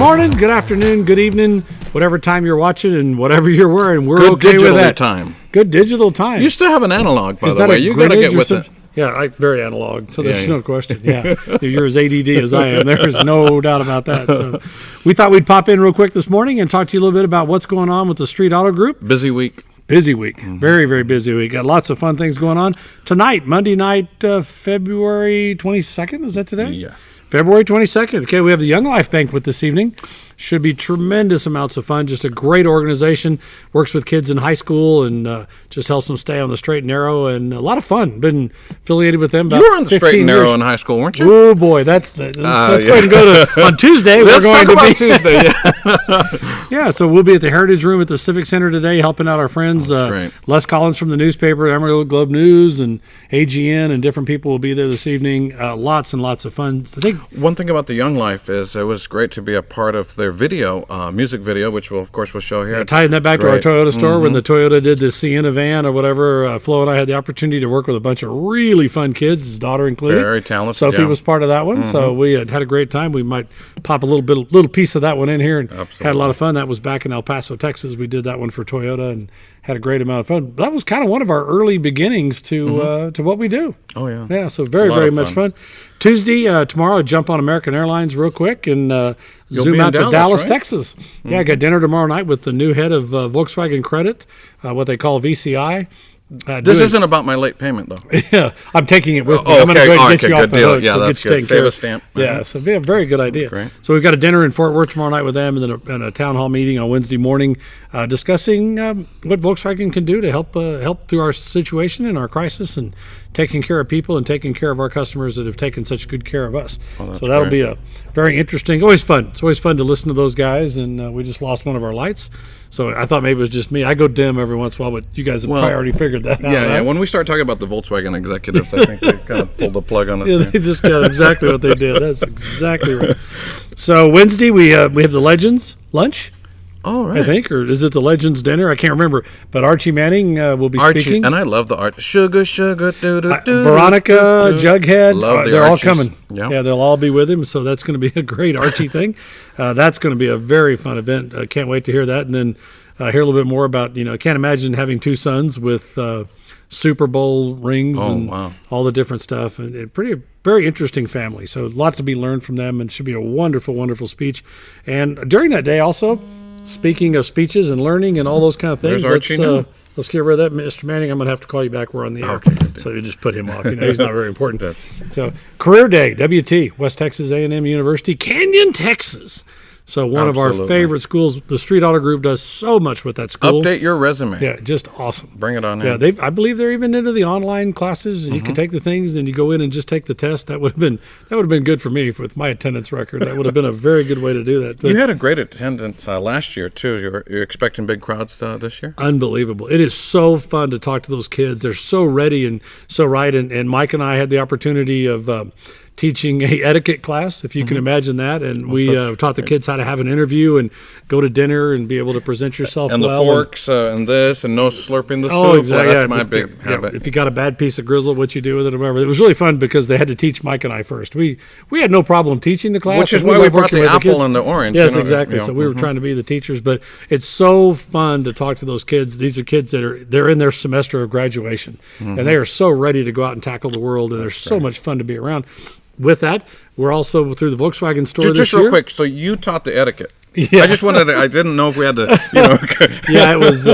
morning, good afternoon, good evening, whatever time you're watching and whatever you're wearing. We're good okay with that. Time. Good digital time. You still have an analog, by the way. You got to get with it. Yeah, very analog, so there's no question. Yeah, you're as ADD as I am. There's no doubt about that. So we thought we'd pop in real quick this morning and talk to you a little bit about what's going on with the Street Auto Group. Busy week. Busy week. Mm-hmm. Very, very busy week. Got lots of fun things going on. Tonight, Monday night, February 22nd, is that today? Yes. February 22nd. Okay, we have the Young Life Banquet this evening. Should be tremendous amounts of fun. Just a great organization. Works with kids in high school and just helps them stay on the straight and narrow. And a lot of fun. Been affiliated with them about 15 years. You were on the straight and narrow in high school, weren't you? Oh, boy. Let's go ahead and go to on Tuesday. Let's we're going talk about be, Tuesday, yeah. Yeah, so we'll be at the Heritage Room at the Civic Center today helping out our friends. Les Collins from the newspaper, Amarillo Globe News, and AGN, and different people will be there this evening. Lots and lots of fun. So one thing about the Young Life is it was great to be a part of their video, music video, which we'll show here. Tying that back to our Toyota store when the Toyota did the Sienna van or whatever. Flo and I had the opportunity to work with a bunch of really fun kids, his daughter included. Very talented. Sophie was part of that one, so we had a great time. We might pop a little piece of that one in here and had a lot of fun. That was back in El Paso, Texas. We did that one for Toyota and had a great amount of fun. That was kind of one of our early beginnings to what we do. Oh, yeah. Yeah, so very, very much fun. Tuesday, tomorrow, I jump on American Airlines real quick and zoom out to Dallas, right? Texas. Yeah, I got dinner tomorrow night with the new head of Volkswagen Credit, what they call VCI. This isn't about my late payment, though. Yeah, I'm taking it with me. I'm going to go ahead and get you off the hook. Yeah, so that's good. Save a stamp. Yeah, so yeah, very good idea. Great. So we've got a dinner in Fort Worth tomorrow night with them, and then a town hall meeting on Wednesday morning discussing what Volkswagen can do to help through our situation and our crisis and taking care of people and taking care of our customers that have taken such good care of us. So that'll be a very interesting, always fun. It's always fun to listen to those guys, and we just lost one of our lights. So I thought maybe it was just me. I go dim every once in a while, but you guys have probably already figured that out. Yeah. When we start talking about the Volkswagen executives, I think they kind of pulled the plug on us. Yeah, they just got exactly what they did. That's exactly right. So Wednesday we have the Legends lunch. Oh, right. I think, or is it the Legends dinner? I can't remember. But Archie Manning will be speaking. And I love the art. Sugar, do-do-do. Veronica, Jughead, they're all Archies. coming. Yeah, they'll all be with him. So that's going to be a great Archie thing. That's going to be a very fun event. I can't wait to hear that. And then hear a little bit more about, I can't imagine having two sons with Super Bowl rings all the different stuff. And very interesting family. So a lot to be learned from them, and it should be a wonderful, wonderful speech. And during that day also, speaking of speeches and learning and all those kind of things, let's get rid of that. Mr. Manning, I'm going to have to call you back. We're on the air. Okay. So you just put him off. He's not very important. So Career Day, WT, West Texas A&M University, Canyon, Texas. So one of our favorite schools. The Street Auto Group does so much with that school. Update your resume. Yeah, just awesome. Bring it on in. Yeah, I believe they're even into the online classes. You can take the things and you go in and just take the test. That would have been good for me with my attendance record. That would have been a very good way to do that. But you had a great attendance last year too. You're expecting big crowds this year? Unbelievable. It is so fun to talk to those kids. They're so ready and so right. And Mike and I had the opportunity of teaching a etiquette class, if you can imagine that, and we taught the kids how to have an interview and go to dinner and be able to present yourself and well. The forks and this and no slurping the soup. Oh, exactly. Well, that's my big habit. If you got a bad piece of grizzle, what you do with it or whatever. It was really fun because they had to teach Mike and I first. We had no problem teaching the class. Which is why we brought the apple and the orange. Yes, exactly. So we were trying to be the teachers, but it's so fun to talk to those kids. These are kids that they're in their semester of graduation, and they are so ready to go out and tackle the world, and they're so much fun to be around. With that, we're also through the Volkswagen store this year. Just real quick, so you taught the etiquette. Yeah. I didn't know if we had to, Yeah, it was,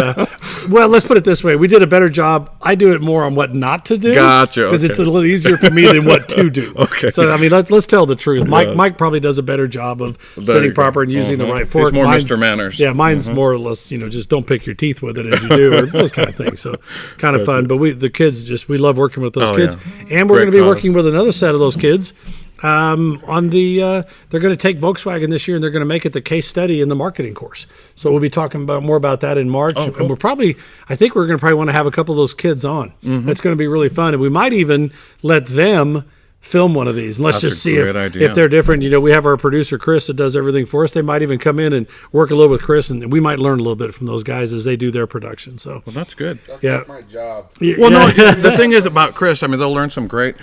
well, let's put it this way. We did a better job. I do it more on what not to do. Gotcha. Because it's a little easier for me than what to do. Okay. So, let's tell the truth. Mike probably does a better job of sitting proper and using the right fork. He's more Mr. Manners. Yeah, mine's more or less, just don't pick your teeth with it as you do, or those kind of things. So, kind of fun. But the kids we love working with those kids. Yeah. And we're going to be working with another set of those kids. They're going to take Volkswagen this year and they're going to make it the case study in the marketing course. So we'll be talking more about that in March. Oh, cool. And I think we're going to probably want to have a couple of those kids on. That's going to be really fun. And we might even let them film one of these, and let's That's just a see great idea. if they're different. We have our producer Chris that does everything for us. They might even come in and work a little with Chris, and we might learn a little bit from those guys as they do their production. So Well, that's good. That's my job. Well, no, the thing is about Chris, I mean, they'll learn some great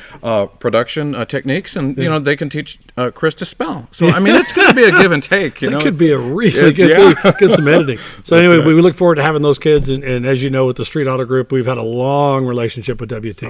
production techniques, and, they can teach Chris to spell. So, I mean, it's going to be a give and take. That could be a really good thing. Get some editing. So anyway, we look forward to having those kids, and as you know, with the Street Auto Group, we've had a long relationship with WT,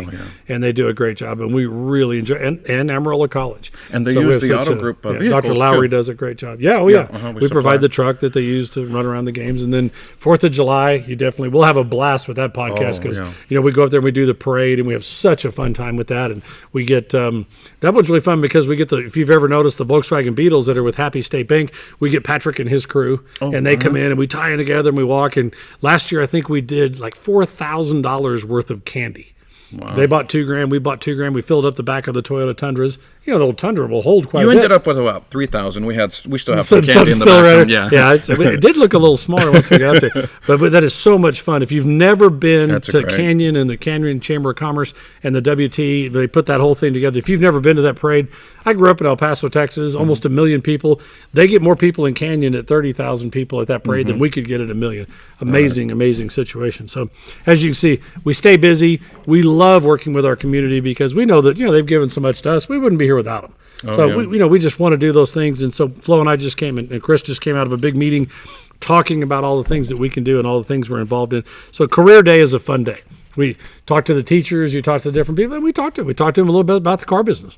and they do a great job, and we really enjoy, and Amarillo College. And they use the Auto Group vehicles, Dr. Lowry too. does a great job. We We provide supply. the truck that they use to run around the games, and then 4th of July, we'll have a blast with that podcast because we go up there and we do the parade, and we have such a fun time with that, and we get that one's really fun because we get if you've ever noticed the Volkswagen Beetles that are with Happy State Bank, we get Patrick and his crew, and they come in and we tie in together and we walk. And last year I think we did like $4,000 worth of candy. Wow. They bought $2,000. We bought $2,000. We filled up the back of the Toyota Tundras. The old Tundra will hold quite a bit. You ended up with about 3,000. We still have some candy in the back. It did look a little smaller once we got there, but that is so much fun. If you've never been to Canyon and the Canyon Chamber of Commerce and the WT, they put that whole thing together. If you've never been to that parade, I grew up in El Paso, Texas, almost 1 million people. They get more people in Canyon at 30,000 people at that parade than we could get at 1 million. Amazing situation. So as you can see, we stay busy. We love working with our community because we know that they've given so much to us. We wouldn't be here without them. We just want to do those things. And so Flo and I just came in, and Chris just came out of a big meeting talking about all the things that we can do and all the things we're involved in. So Career Day is a fun day. We talk to the teachers, you talk to the different people, and we talk to them a little bit about the car business.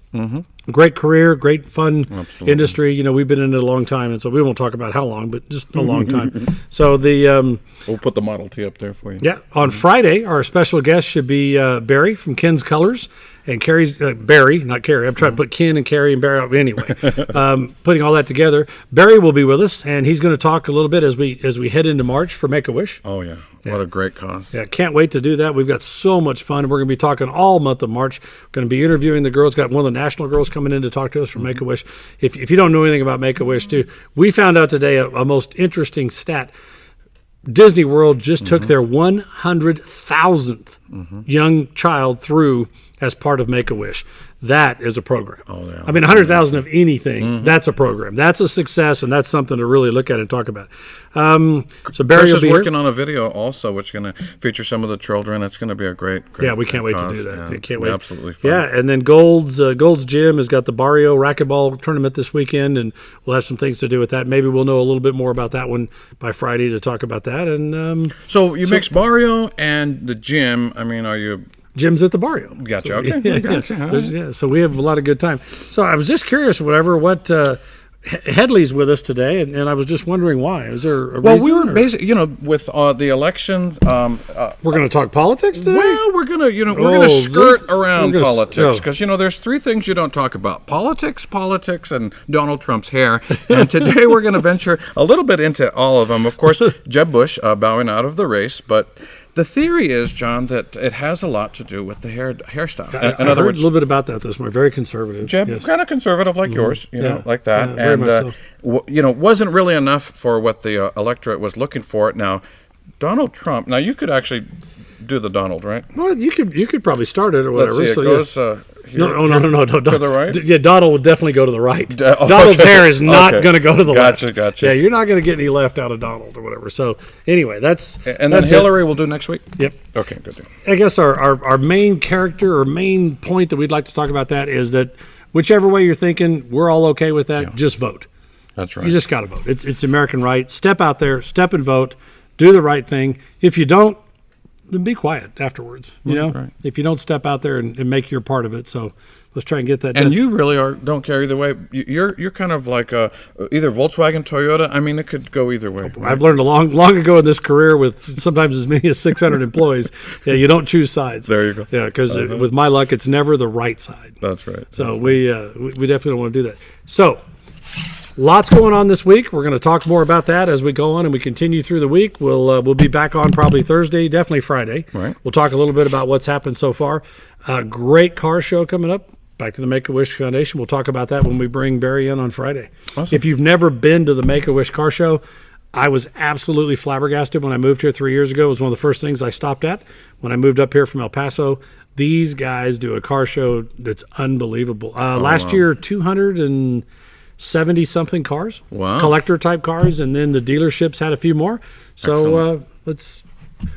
Great career, great fun industry. We've been in it a long time, and so we won't talk about how long, but just a long time. So we'll put the Model T up there for you. Yeah, on Friday, our special guest should be Barry from Ken's Colors, and Carrie's Barry, not Carrie. I'm trying to put Ken and Carrie and Barry out anyway. Putting all that together, Barry will be with us, and he's going to talk a little bit as we head into March for Make-A-Wish. Oh yeah. What a great cause. Yeah, can't wait to do that. We've got so much fun. We're going to be talking all month of March. We're going to be interviewing the girls. Got one of the national girls coming in to talk to us from Make-A-Wish. If you don't know anything about Make-A-Wish, too, we found out today a most interesting stat. Disney World just took their 100,000th young child through as part of Make-A-Wish. That is a program. Oh, yeah. I mean, 100,000 of anything, that's a program. That's a success, and that's something to really look at and talk about. So Barry Chris will is be working here. on a video also, which is going to feature some of the children. It's going to be a great We can't wait cause. to do that. Yeah, Can't wait. Absolutely fun. Yeah, and then Gold's Gym has got the Barrio Racquetball tournament this weekend, and we'll have some things to do with that. Maybe we'll know a little bit more about that one by Friday to talk about that. And so you mix Barrio and the gym. I mean, are you... Jim's at the Barrio. Gotcha. So, Okay. Gotcha. So we have a lot of good time. So I was just curious, what Headley's with us today, and I was just wondering why. Is there a reason? Well, we were basically, with the elections. We're going to talk politics today? Well, we're gonna skirt around we're gonna politics because there's three things you don't talk about: politics, and Donald Trump's hair. And today we're going to venture a little bit into all of them. Of course, Jeb Bush bowing out of the race, but. The theory is, John, that it has a lot to do with the hairstyle. I heard a little bit about that this morning. Very conservative. Jeb, yes. kind of conservative like yours, like that. Yeah, very much so. Wasn't really enough for what the electorate was looking for. Now, Donald Trump. Now, you could actually do the Donald, right? Well, you could probably start it or whatever. Let's see, it goes here, no. To the right? Yeah, Donald would definitely go to the right. Okay. Donald's hair is not going to go to the left. Gotcha. Yeah, you're not going to get any left out of Donald or whatever. So anyway, that's and then Hillary will do next week. Yep. Okay, good deal. I guess our main character or main point that we'd like to talk about that is that whichever way you're thinking, we're all okay with that. Yeah. Just vote. That's right. You just got to vote. It's the American right. Step out there, step and vote, do the right thing. If you don't, then be quiet afterwards. Right. If you don't step out there and make your part of it. So let's try and get that done. And you really don't care either way. You're kind of like either Volkswagen, Toyota. I mean, it could go either way. Right? I've learned long ago in this career with sometimes as many as 600 employees. Yeah, you don't choose sides. There you go. Yeah, because with my luck, it's never the right side. That's right. So we definitely don't want to do that. So lots going on this week. We're going to talk more about that as we go on and we continue through the week. We'll be back on probably Thursday, definitely Friday. Right. We'll talk a little bit about what's happened so far. Great car show coming up. Back to the Make-A-Wish Foundation. We'll talk about that when we bring Barry in on Friday. Awesome. If you've never been to the Make-A-Wish car show, I was absolutely flabbergasted when I moved here 3 years ago. It was one of the first things I stopped at when I moved up here from El Paso. These guys do a car show that's unbelievable. Last year, 270 something cars, collector type cars, and then the dealerships had a few more. So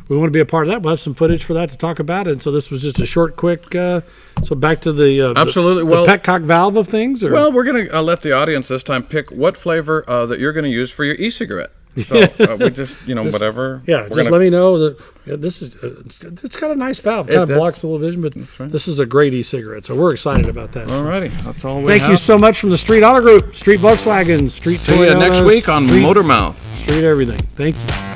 we want to be a part of that. We'll have some footage for that to talk about. And so this was just a short, quick. So back to the absolutely the petcock valve of things. Or? Well, we're going to let the audience this time pick what flavor that you're going to use for your e-cigarette. So we just, whatever. Yeah, just let me know that this is. It's got a nice valve. Kind of blocks a little vision, but this is a great e-cigarette. So we're excited about that. All righty, that's all we have. Thank you so much from the Street Auto Group, Street Volkswagen, Street Toyota. See you next week on Motormouth. Street everything. Thank you.